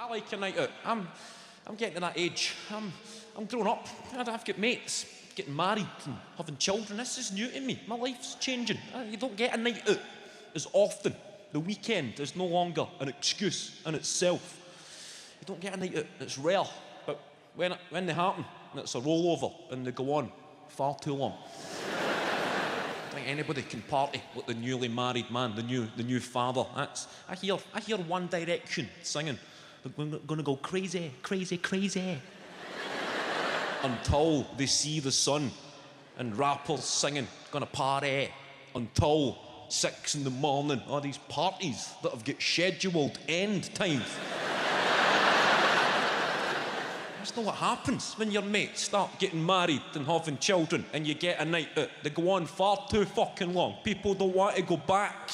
I like a night out. I'm getting to that age. I'm grown up. I've got mates. Getting married and having children. This is new to me. My life's changing. You don't get a night out as often. The weekend is no longer an excuse in itself. You don't get a night out. It's rare. But when they happen, it's a rollover and they go on far too long. I think anybody can party like the newly married man, the new father. I hear One Direction singing. They're gonna go crazy, crazy, crazy. Until they see the sun, and rappers singing, gonna party until 6 in the morning. All these parties that have got scheduled end times. That's not what happens when your mates start getting married and having children and you get a night out. They go on far too fucking long. People don't want to go back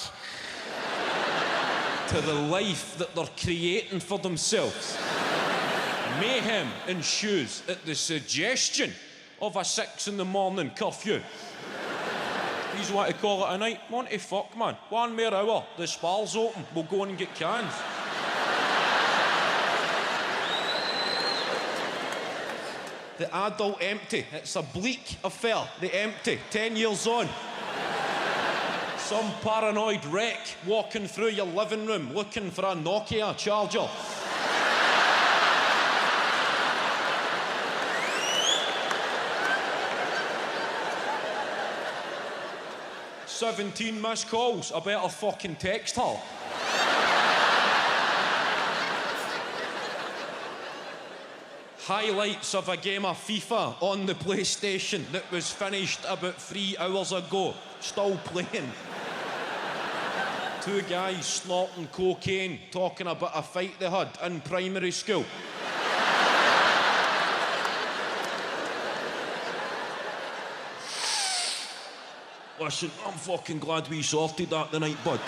to the life that they're creating for themselves. Mayhem ensues at the suggestion of a 6 in the morning curfew. You want to call it a night? Want to fuck, man. 1 more hour, the spar's open, we'll go in and get cans. The adult empty, it's a bleak affair, the empty, 10 years on. Some paranoid wreck walking through your living room looking for a Nokia charger. 17 missed calls. I better fucking text her. Highlights of a game of FIFA on the PlayStation that was finished about 3 hours ago. Still playing. 2 guys snorting cocaine, talking about a fight they had in primary school. Listen, I'm fucking glad we sorted that tonight, bud.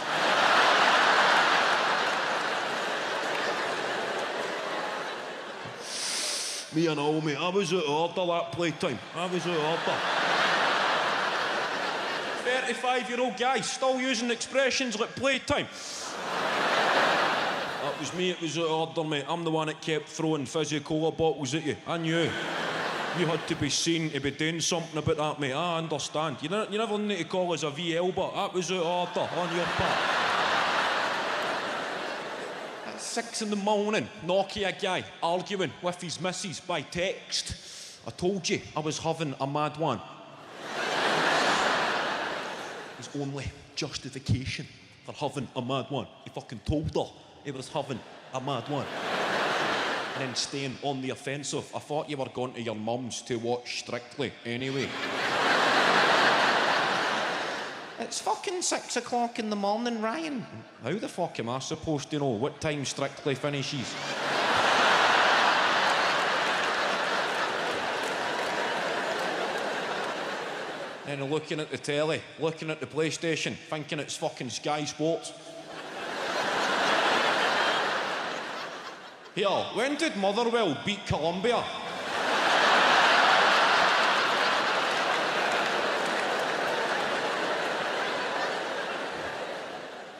Me and all, mate, I was out of order that playtime. I was out of order. 35-year-old guy still using expressions like playtime. That was me, it was out of order, mate. I'm the one that kept throwing fizzy cola bottles at you. I knew. You had to be seen to be doing something about that, mate. I understand. You never need to call us a VL, but that was out of order on your part. At 6 in the morning, Nokia guy arguing with his missus by text. I told you I was having a mad one. His only justification for having a mad one. He fucking told her he was having a mad one. And then staying on the offensive. I thought you were going to your mum's to watch Strictly anyway. It's fucking 6 o'clock in the morning, Ryan. How the fuck am I supposed to know what time Strictly finishes? Then looking at the telly, looking at the PlayStation, thinking it's fucking Sky Sports. Here, when did Motherwell beat Columbia?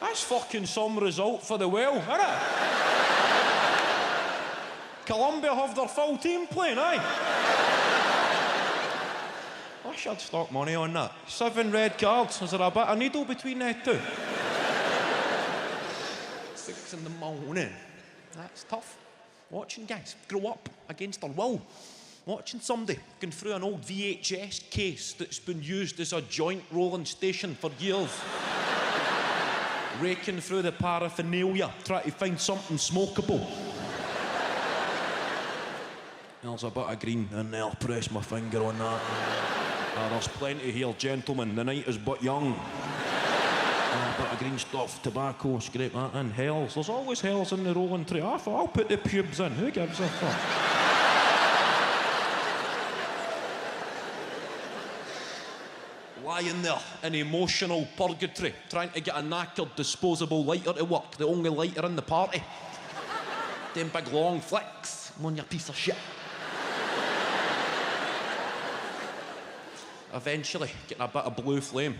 That's fucking some result for the Well, isn't it? Columbia have their full team playing, aye? I should start money on that. 7 red cards. Is there a bit of needle between the two? 6 in the morning. That's tough. Watching guys grow up against their will. Watching somebody going through an old VHS case that's been used as a joint rolling station for years. Raking through the paraphernalia, trying to find something smokable. There's a bit of green in there, press my finger on that. There's plenty here, gentlemen, the night is but young. A bit of green stuff, tobacco, scrape that in. Hells, there's always hells in the rolling tray. I thought I'll put the pubes in, who gives a fuck? Lying there in emotional purgatory, trying to get a knackered disposable lighter to work, the only lighter in the party. Them big long flicks, I'm on your piece of shit. Eventually, getting a bit of blue flame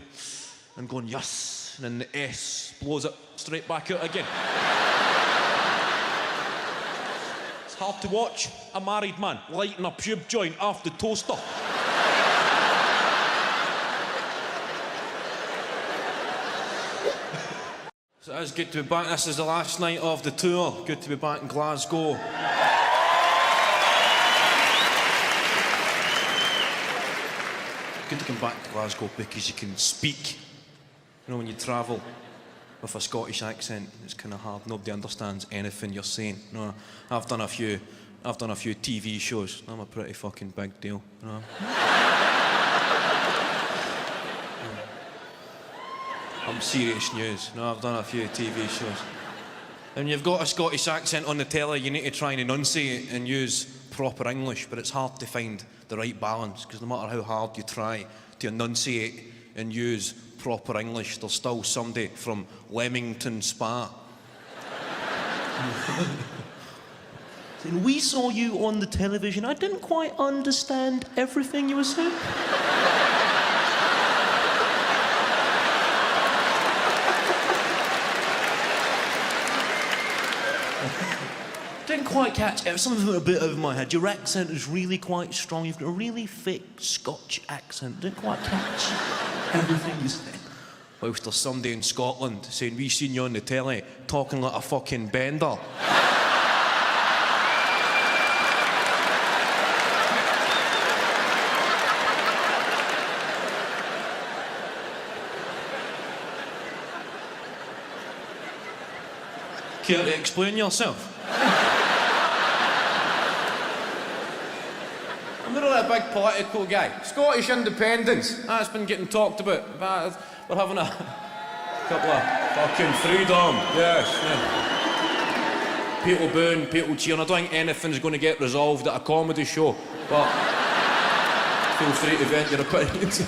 and going, yes. And then the S blows it straight back out again. It's hard to watch a married man lighting a pube joint off the toaster. So it is good to be back. This is the last night of the tour. Good to be back in Glasgow. Good to come back to Glasgow because you can speak. You know, when you travel with a Scottish accent, it's kind of hard. Nobody understands anything you're saying. You know, I've done a few TV shows. I'm a pretty fucking big deal. You know? I'm serious news. No, I've done a few TV shows. And you've got a Scottish accent on the telly, you need to try and enunciate and use proper English, but it's hard to find the right balance, because no matter how hard you try to enunciate and use proper English, there's still somebody from Leamington Spa. We saw you on the television. I didn't quite understand everything you were saying. Didn't quite catch it. Something a bit over my head. Your accent is really quite strong. You've got a really thick Scotch accent. Didn't quite catch everything you said. Whilst there's somebody in Scotland saying, we seen you on the telly talking like a fucking bender. Care to explain yourself? I'm not really a big political guy. Scottish independence, that's been getting talked about. We're having a couple of fucking freedom. Yes, yeah. People booing, people cheering. I don't think anything's going to get resolved at a comedy show, but feel free to vent your opinions.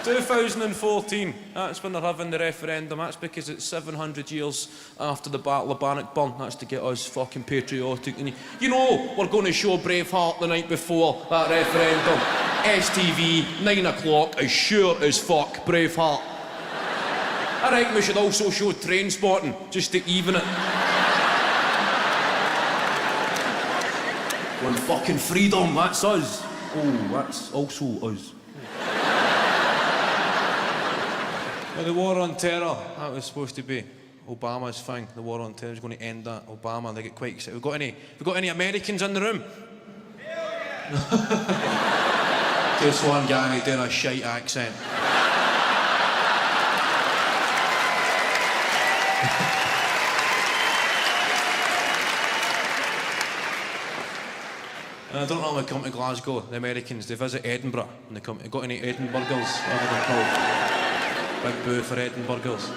2014, that's when they're having the referendum. That's because it's 700 years after the Battle of Bannockburn. That's to get us fucking patriotic. And you know, we're going to show Braveheart the night before that referendum. STV, 9 o'clock, as sure as fuck, Braveheart. I reckon we should also show Trainspotting, just to even it. One fucking freedom, that's us. Oh, that's also us. Well, the war on terror, that was supposed to be Obama's thing. The war on terror is going to end that. Obama, they get quite excited. Have we got any Americans in the room? Just one guy doing a shite accent. And I don't know when they come to Glasgow, the Americans, they visit Edinburgh and they come. Got any Edinburghers? Whatever they're called. Big boo for Edinburghers.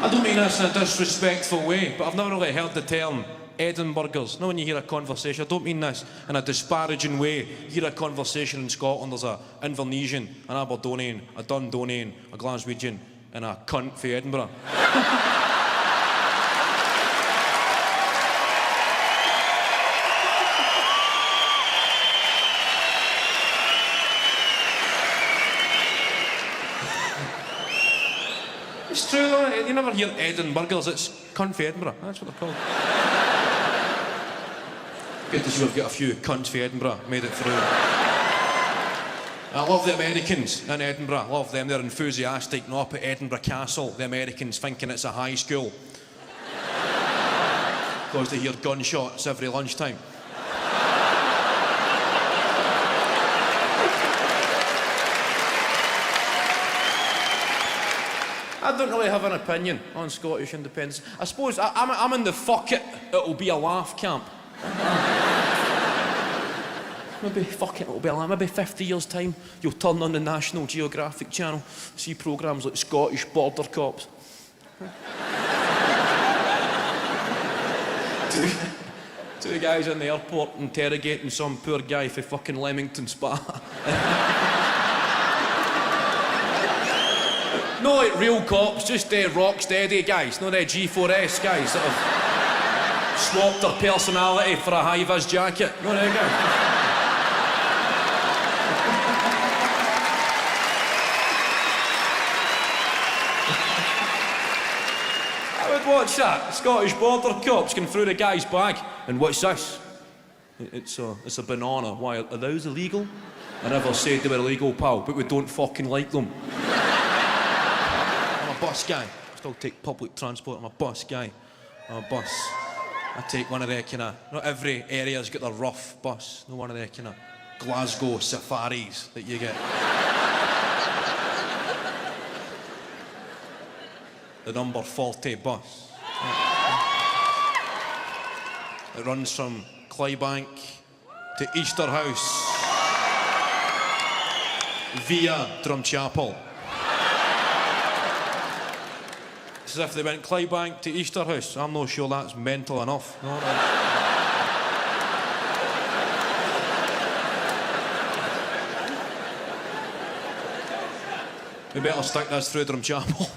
I don't mean this in a disrespectful way, but I've never really heard the term Edinburghers. Now when you hear a conversation, I don't mean this in a disparaging way. You hear a conversation in Scotland, there's a Invernessian, an Aberdonian, a Dundonian, a Glaswegian, and a cunt for Edinburgh. It's true though, you never hear Edinburghers, it's cunt for Edinburgh, that's what they're called. Good to see we've got a few cunts for Edinburgh, made it through. I love the Americans in Edinburgh, I love them, they're enthusiastic, and up at Edinburgh Castle, the Americans thinking it's a high school. Because they hear gunshots every lunchtime. I don't really have an opinion on Scottish independence. I suppose I'm in the fuck it'll be a laugh camp. Maybe fuck it'll be a laugh. Maybe 50 years' time, you'll turn on the National Geographic channel, see programmes like Scottish Border Cops. Two guys in the airport interrogating some poor guy for fucking Leamington Spa. No like real cops, just rock steady guys, no G4S guys that have swapped their personality for a high-vis jacket. No they guys. watch that? Scottish Border Cops going through the guy's bag. And what's this? It's a banana. Why, are those illegal? I never said they were illegal, pal, but we don't fucking like them. I'm a bus guy. I still take public transport. I'm a bus guy. I'm a bus. I take one of their kind of... Not every area's got their rough bus. No one of their kind of Glasgow safaris that you get. The number 40 bus. It runs from Clydebank to Easterhouse via Drumchapel. It's as if they went Clydebank to Easterhouse. I'm not sure that's mental enough. No. We better stick this through Drumchapel.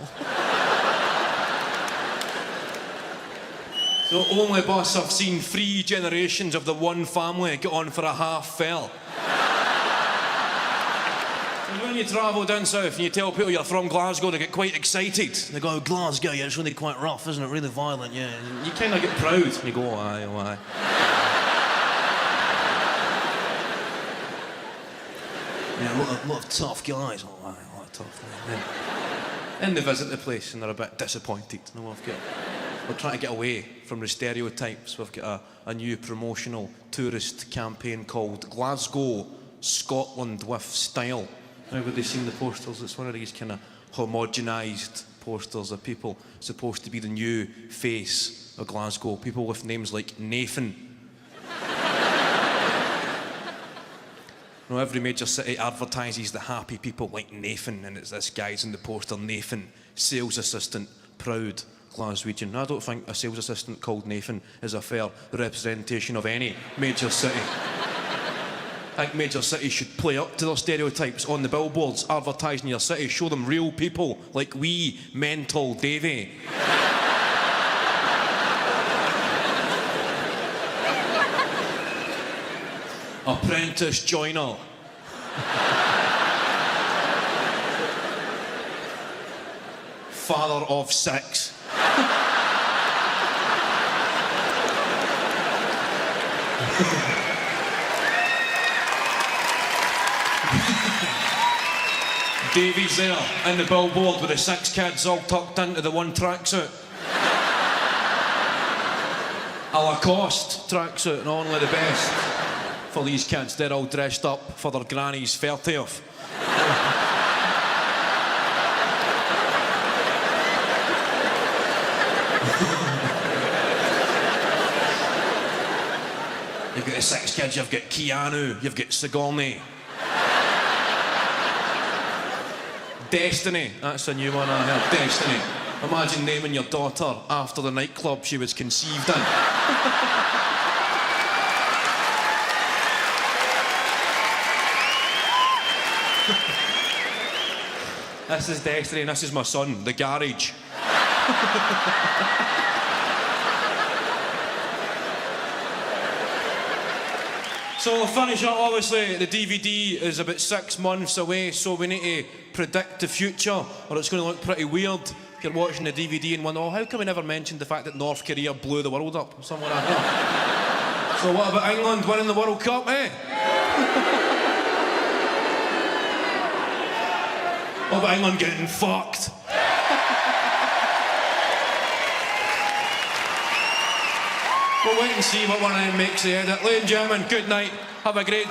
The only bus I've seen 3 generations of the one family get on for a half fell. And when you travel down south and you tell people you're from Glasgow, they get quite excited. They go, Glasgow, yeah, it's really quite rough, isn't it? Really violent, yeah. And you kind of get proud. And you go, oh, aye, oh, aye. Yeah, a lot of tough guys. Oh, aye, a lot of tough guys. Yeah. And they visit the place and they're a bit disappointed. No, we're trying to get away from the stereotypes. We've got a new promotional tourist campaign called Glasgow, Scotland with Style. Everybody's seen the posters. It's one of these kind of homogenised posters of people supposed to be the new face of Glasgow. People with names like Nathan. Every major city advertises the happy people like Nathan, and it's this guy's in the poster, Nathan, sales assistant, proud Glaswegian. I don't think a sales assistant called Nathan is a fair representation of any major city. I think major cities should play up to their stereotypes on the billboards, advertising your city. Show them real people like wee mental Davy. Apprentice joiner. Father of 6. Davy's there in the billboard with the 6 kids all tucked into the one tracksuit. A Lacoste tracksuit, and only the best for these kids. They're all dressed up for their granny's 30th. You've got the 6 kids, you've got Keanu, you've got Sigourney. Destiny, that's a new one I heard. Destiny. Imagine naming your daughter after the nightclub she was conceived in. This is Destiny and this is my son, the garage. So we'll finish up, obviously, the DVD is about 6 months away, so we need to predict the future, or it's going to look pretty weird if you're watching the DVD and wonder, oh, how come we never mentioned the fact that North Korea blew the world up, or something like that. So what about England winning the World Cup, eh? What about England getting fucked? We'll wait and see what one of them makes the edit. Ladies and gentlemen, good night. Have a great